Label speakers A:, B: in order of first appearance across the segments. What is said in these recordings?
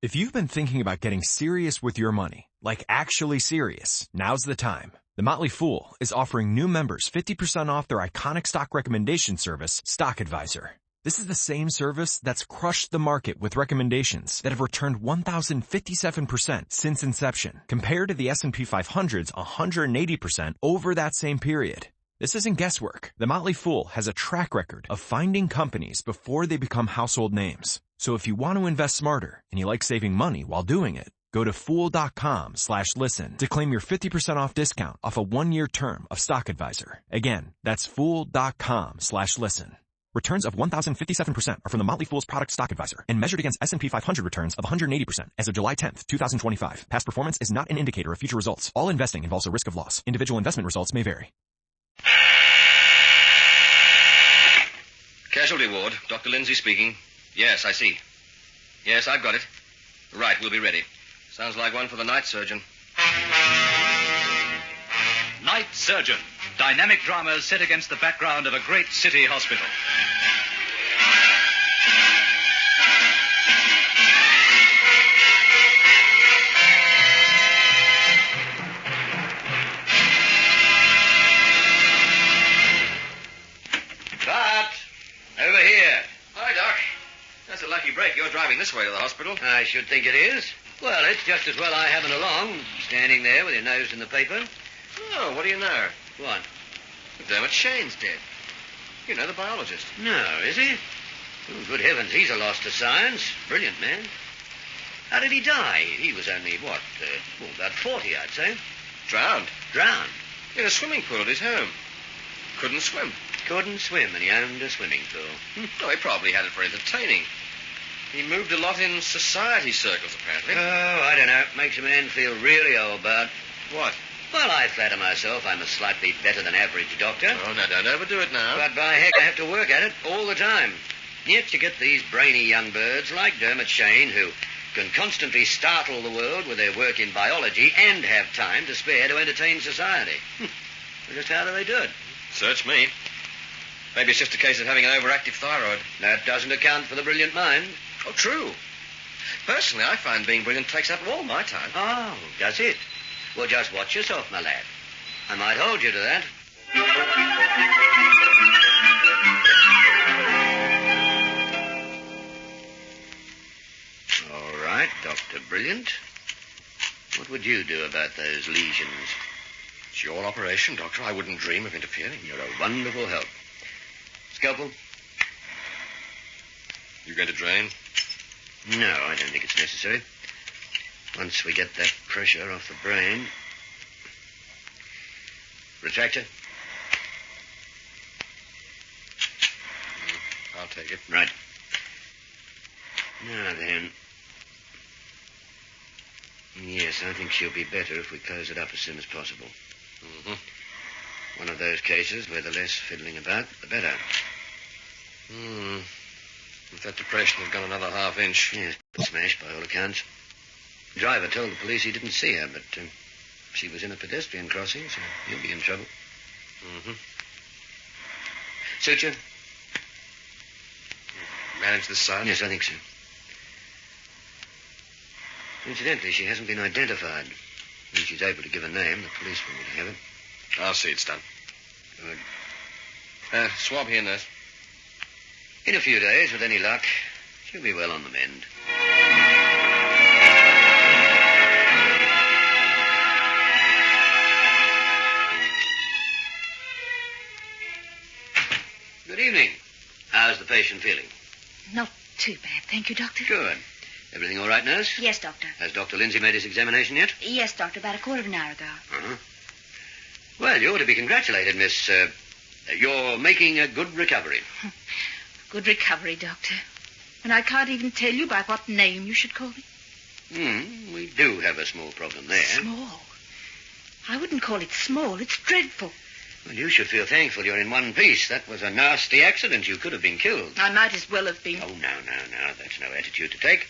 A: If you've been thinking about getting serious with your money, like actually serious, now's the time. The Motley Fool is offering new members 50% off their iconic stock recommendation service, Stock Advisor. This is the same service that's crushed the market with recommendations that have returned 1,057% since inception, compared to the S&P 500's 180% over that same period. This isn't guesswork. The Motley Fool has a track record of finding companies before they become household names. So if you want to invest smarter and you like saving money while doing it, go to fool.com/listen to claim your 50% off discount off a 1-year term of Stock Advisor. Again, that's fool.com/listen. Returns of 1,057% are from the Motley Fool's product Stock Advisor and measured against S&P 500 returns of 180% as of July 10th, 2025. Past performance is not an indicator of future results. All investing involves a risk of loss. Individual investment results may vary.
B: Casualty ward, Dr. Lindsay speaking. Yes, I see. Yes, I've got it. Right, we'll be ready. Sounds like one for the night surgeon.
C: Night Surgeon. Dynamic dramas set against the background of a great city hospital.
B: Bart! Over here. Hi, Doc. That's a lucky break. You're driving this way to the hospital.
D: I should think it is. Well, it's just as well I haven't along, standing there with your nose in the paper.
B: Oh, what do you know?
D: What?
B: Dermot Shane's dead. You know, the biologist.
D: No, is he? Oh, good heavens, he's a loss to science. Brilliant man. How did he die? He was only, about 40, I'd say.
B: Drowned.
D: Drowned.
B: In a swimming pool at his home. Couldn't swim.
D: Couldn't swim, and he owned a swimming pool.
B: Oh, he probably had it for entertaining. He moved a lot in society circles, apparently.
D: Oh, I don't know. Makes a man feel really old, Bart.
B: What?
D: Well, I flatter myself I'm a slightly better than average doctor.
B: Oh, no, don't overdo it now.
D: But by heck, I have to work at it all the time. Yet you get these brainy young birds like Dermot Shane who can constantly startle the world with their work in biology and have time to spare to entertain society. Just how do they do it?
B: Search me. Maybe it's just a case of having an overactive thyroid.
D: That doesn't account for the brilliant mind.
B: Oh, true. Personally, I find being brilliant takes up all my time.
D: Oh, does it? Well, just watch yourself, my lad. I might hold you to that. All right, Dr. Brilliant. What would you do about those lesions?
B: It's your operation, Doctor. I wouldn't dream of interfering.
D: You're a wonderful help. Scalpel?
B: You going to drain?
D: No, I don't think it's necessary. Once we get that pressure off the brain. Retractor?
B: I'll take it.
D: Right. Now then. Yes, I think she'll be better if we close it up as soon as possible.
B: Mm-hmm.
D: One of those cases where the less fiddling about, the better.
B: If that depression had gone another half-inch.
D: Yes, smashed by all accounts. The driver told the police he didn't see her, but she was in a pedestrian crossing, so he'll be in trouble.
B: Mm-hmm.
D: Suture?
B: Manage this side?
D: Yes, I think so. Incidentally, she hasn't been identified. When she's able to give a name, the police will have it.
B: I'll see it's done.
D: Good.
B: Swab here, nurse.
D: In a few days, with any luck, she'll be well on the mend. Good evening. How's the patient feeling?
E: Not too bad, thank you, Doctor.
D: Good. Everything all right, nurse?
E: Yes, Doctor.
D: Has Dr. Lindsay made his examination yet?
E: Yes, Doctor, about a quarter of an hour ago.
D: Uh-huh. Well, you ought to be congratulated, miss. You're making a good recovery.
E: Good recovery, Doctor. And I can't even tell you by what name you should call me.
D: We do have a small problem there.
E: Small? I wouldn't call it small. It's dreadful.
D: Well, you should feel thankful you're in one piece. That was a nasty accident. You could have been killed.
E: I might as well have been.
D: Oh, no. That's no attitude to take.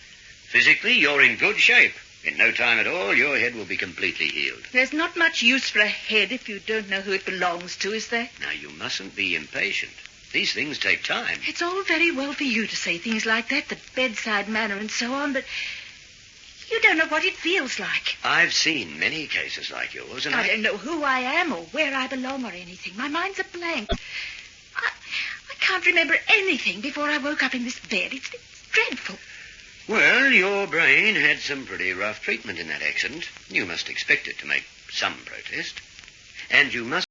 D: Physically, you're in good shape. In no time at all, your head will be completely healed.
E: There's not much use for a head if you don't know who it belongs to, is there?
D: Now, you mustn't be impatient. These things take time.
E: It's all very well for you to say things like that, the bedside manner and so on, but You don't know what it feels like.
D: I've seen many cases like yours, and
E: I don't know who I am or where I belong or anything. My mind's a blank. I can't remember anything before I woke up in this bed. It's dreadful.
D: Well, your brain had some pretty rough treatment in that accident. You must expect it to make some protest. And you must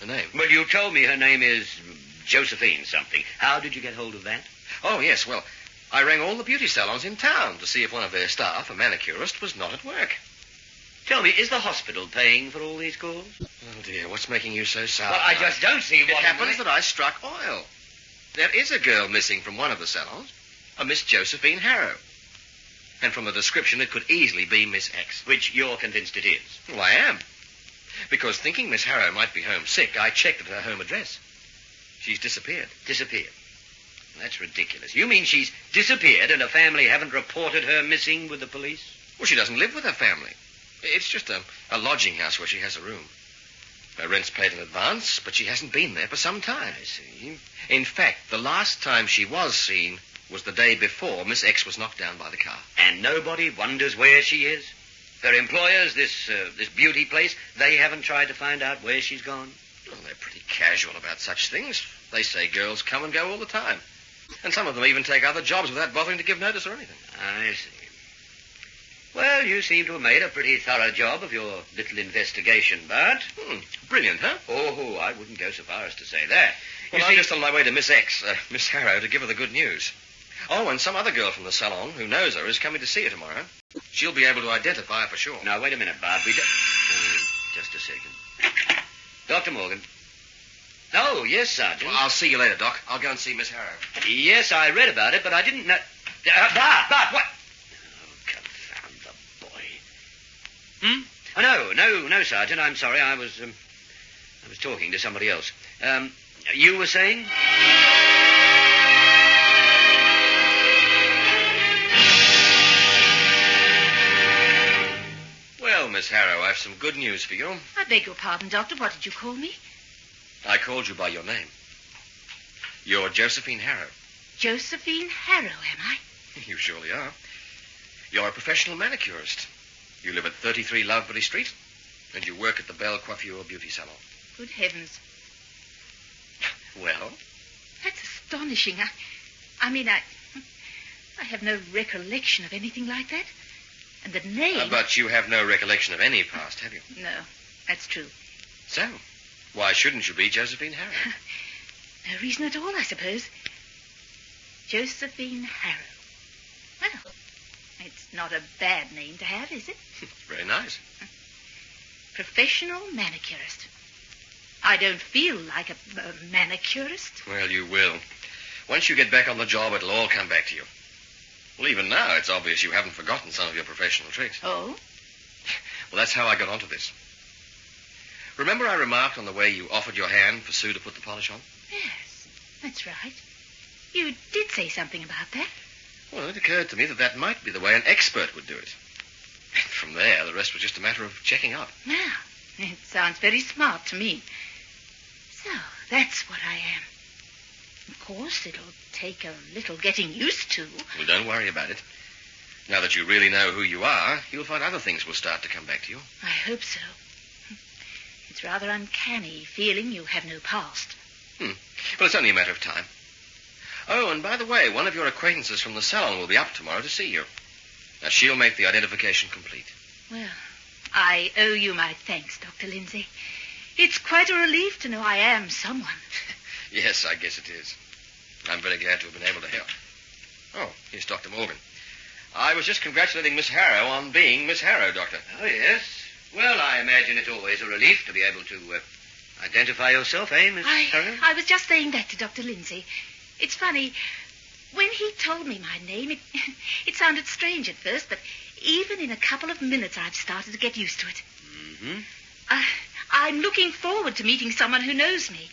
B: name.
D: Well, you told me her name is Josephine something. How did you get hold of that?
B: Oh, yes, well, I rang all the beauty salons in town to see if one of their staff, a manicurist, was not at work.
D: Tell me, is the hospital paying for all these calls?
B: Oh, dear, what's making you so sour?
D: Well, I just don't see what...
B: It happens that I struck oil. There is a girl missing from one of the salons, a Miss Josephine Harrow. And from the description, it could easily be Miss X.
D: Which you're convinced it is.
B: Well, I am. Because thinking Miss Harrow might be home sick, I checked at her home address. She's disappeared.
D: Disappeared? That's ridiculous. You mean she's disappeared and her family haven't reported her missing with the police?
B: Well, she doesn't live with her family. It's just a lodging house where she has a room. Her rent's paid in advance, but she hasn't been there for some time.
D: I see.
B: In fact, the last time she was seen was the day before Miss X was knocked down by the car.
D: And nobody wonders where she is? Her employers, this beauty place, they haven't tried to find out where she's gone?
B: Well, they're pretty casual about such things. They say girls come and go all the time. And some of them even take other jobs without bothering to give notice or anything.
D: I see. Well, you seem to have made a pretty thorough job of your little investigation, Bart.
B: Brilliant, huh?
D: Oh, I wouldn't go so far as to say that.
B: Well, I'm just on my way to Miss X, Miss Harrow, to give her the good news. Oh, and some other girl from the salon who knows her is coming to see her tomorrow. She'll be able to identify her for sure.
D: Now, wait a minute, Bart. Just a second. Dr. Morgan. Oh, yes, Sergeant.
B: Well, I'll see you later, Doc. I'll go and see Miss Harrow.
D: Yes, I read about it, but I didn't know... Bart, what? Oh, confound the boy. Oh, no, Sergeant. I'm sorry. I was talking to somebody else. You were saying?
B: Well, Miss Harrow, I've some good news for you.
E: I beg your pardon, Doctor. What did you call me?
B: I called you by your name. You're Josephine Harrow.
E: Josephine Harrow, am I?
B: You surely are. You're a professional manicurist. You live at 33 Lovebury Street, and you work at the Belle Coiffure Beauty Salon.
E: Good heavens.
B: Well?
E: That's astonishing. I mean, I have no recollection of anything like that. And the name...
B: But you have no recollection of any past, have you?
E: No, that's true.
B: So, why shouldn't you be Josephine Harrow?
E: No reason at all, I suppose. Josephine Harrow. Well, it's not a bad name to have, is it?
B: Very nice.
E: Professional manicurist. I don't feel like a manicurist.
B: Well, you will. Once you get back on the job, it'll all come back to you. Well, even now, it's obvious you haven't forgotten some of your professional tricks.
E: Oh?
B: Well, that's how I got onto this. Remember I remarked on the way you offered your hand for Sue to put the polish on?
E: Yes, that's right. You did say something about that.
B: Well, it occurred to me that might be the way an expert would do it. From there, the rest was just a matter of checking up.
E: Now, it sounds very smart to me. So, that's what I am. Of course, it'll take a little getting used to.
B: Well, don't worry about it. Now that you really know who you are, you'll find other things will start to come back to you.
E: I hope so. It's rather uncanny feeling you have no past.
B: Well, it's only a matter of time. Oh, and by the way, one of your acquaintances from the salon will be up tomorrow to see you. Now, she'll make the identification complete.
E: Well, I owe you my thanks, Dr. Lindsay. It's quite a relief to know I am someone.
B: Yes, I guess it is. I'm very glad to have been able to help. Oh, here's Dr. Morgan. I was just congratulating Miss Harrow on being Miss Harrow, Doctor.
D: Oh, yes. Well, I imagine it's always a relief to be able to identify yourself, eh, Miss Harrow?
E: I was just saying that to Dr. Lindsay. It's funny. When he told me my name, it sounded strange at first, but even in a couple of minutes, I've started to get used to it.
D: Mm-hmm.
E: I'm looking forward to meeting someone who knows me.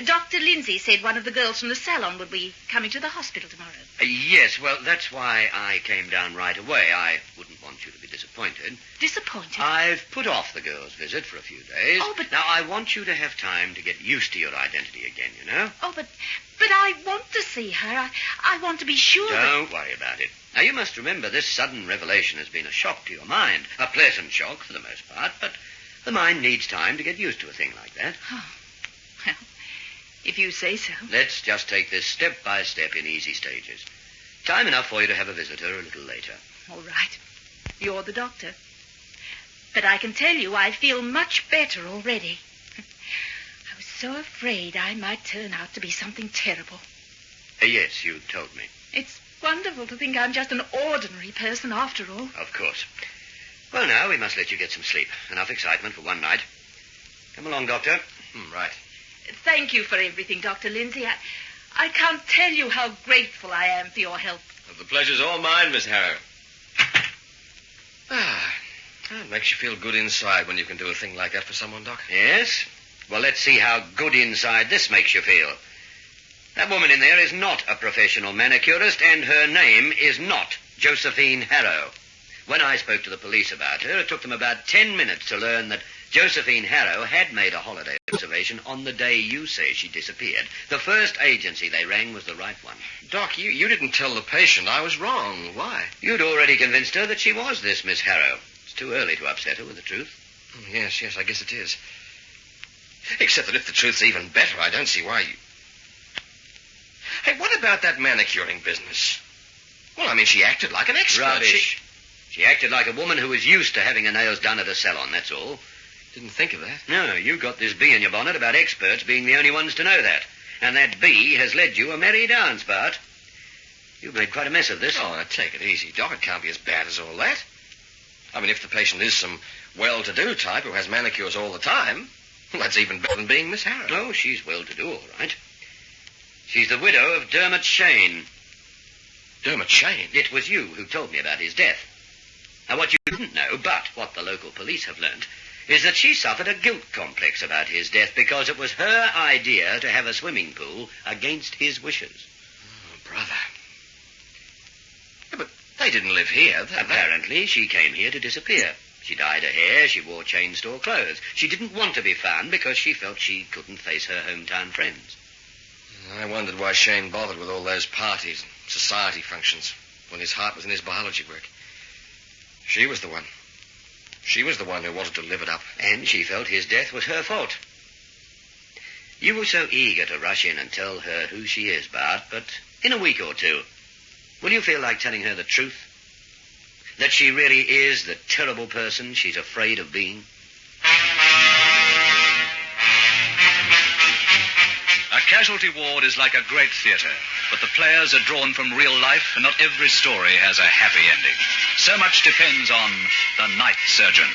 E: Dr. Lindsay said one of the girls from the salon would be coming to the hospital tomorrow.
D: Yes, well, that's why I came down right away. I wouldn't want you to be disappointed.
E: Disappointed?
D: I've put off the girl's visit for a few days.
E: Oh, but...
D: Now, I want you to have time to get used to your identity again, you know?
E: Oh, but I want to see her. I want to be sure
D: Don't worry about it. Now, you must remember this sudden revelation has been a shock to your mind. A pleasant shock for the most part, but the mind needs time to get used to a thing like that.
E: Oh, well, if you say so.
D: Let's just take this step by step in easy stages. Time enough for you to have a visitor a little later.
E: All right. You're the doctor. But I can tell you I feel much better already. I was so afraid I might turn out to be something terrible.
D: Yes, you told me.
E: It's wonderful to think I'm just an ordinary person after all.
D: Of course. Well, now, we must let you get some sleep. Enough excitement for one night. Come along, Doctor.
B: Right.
E: Thank you for everything, Dr. Lindsay. I can't tell you how grateful I am for your help.
B: Well, the pleasure's all mine, Miss Harrow. It makes you feel good inside when you can do a thing like that for someone, Doc.
D: Yes? Well, let's see how good inside this makes you feel. That woman in there is not a professional manicurist, and her name is not Josephine Harrow. When I spoke to the police about her, it took them about 10 minutes to learn that Josephine Harrow had made a holiday observation on the day you say she disappeared. The first agency they rang was the right one.
B: Doc, you didn't tell the patient I was wrong. Why?
D: You'd already convinced her that she was this Miss Harrow. It's too early to upset her with the truth.
B: Yes, I guess it is. Except that if the truth's even better, I don't see why you... Hey, what about that manicuring business? Well, I mean, she acted like an expert.
D: Rubbish. She acted like a woman who was used to having her nails done at a salon, that's all.
B: Didn't think of that.
D: No, you got this bee in your bonnet about experts being the only ones to know that. And that bee has led you a merry dance, Bart. You've made quite a mess of this.
B: Oh, now take it easy, Doc. It can't be as bad as all that. I mean, if the patient is some well-to-do type who has manicures all the time, well, that's even better than being Miss Harrow.
D: Oh, she's well-to-do, all right. She's the widow of Dermot Shane.
B: Dermot Shane?
D: It was you who told me about his death. Now, what you didn't know, but what the local police have learnt, is that she suffered a guilt complex about his death because it was her idea to have a swimming pool against his wishes.
B: Oh, brother. Yeah, but they didn't live here.
D: Apparently, she came here to disappear. She dyed her hair, she wore chain store clothes. She didn't want to be found because she felt she couldn't face her hometown friends.
B: I wondered why Shane bothered with all those parties and society functions when his heart was in his biology work. She was the one. She was the one who wanted to live it up.
D: And she felt his death was her fault. You were so eager to rush in and tell her who she is, Bart, but in a week or two, will you feel like telling her the truth? That she really is the terrible person she's afraid of being?
C: A casualty ward is like a great theatre, but the players are drawn from real life, and not every story has a happy ending. So much depends on The Night Surgeon.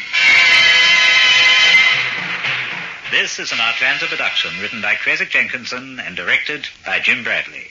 F: This is an Atlanta production written by Craig Jenkinson and directed by Jim Bradley.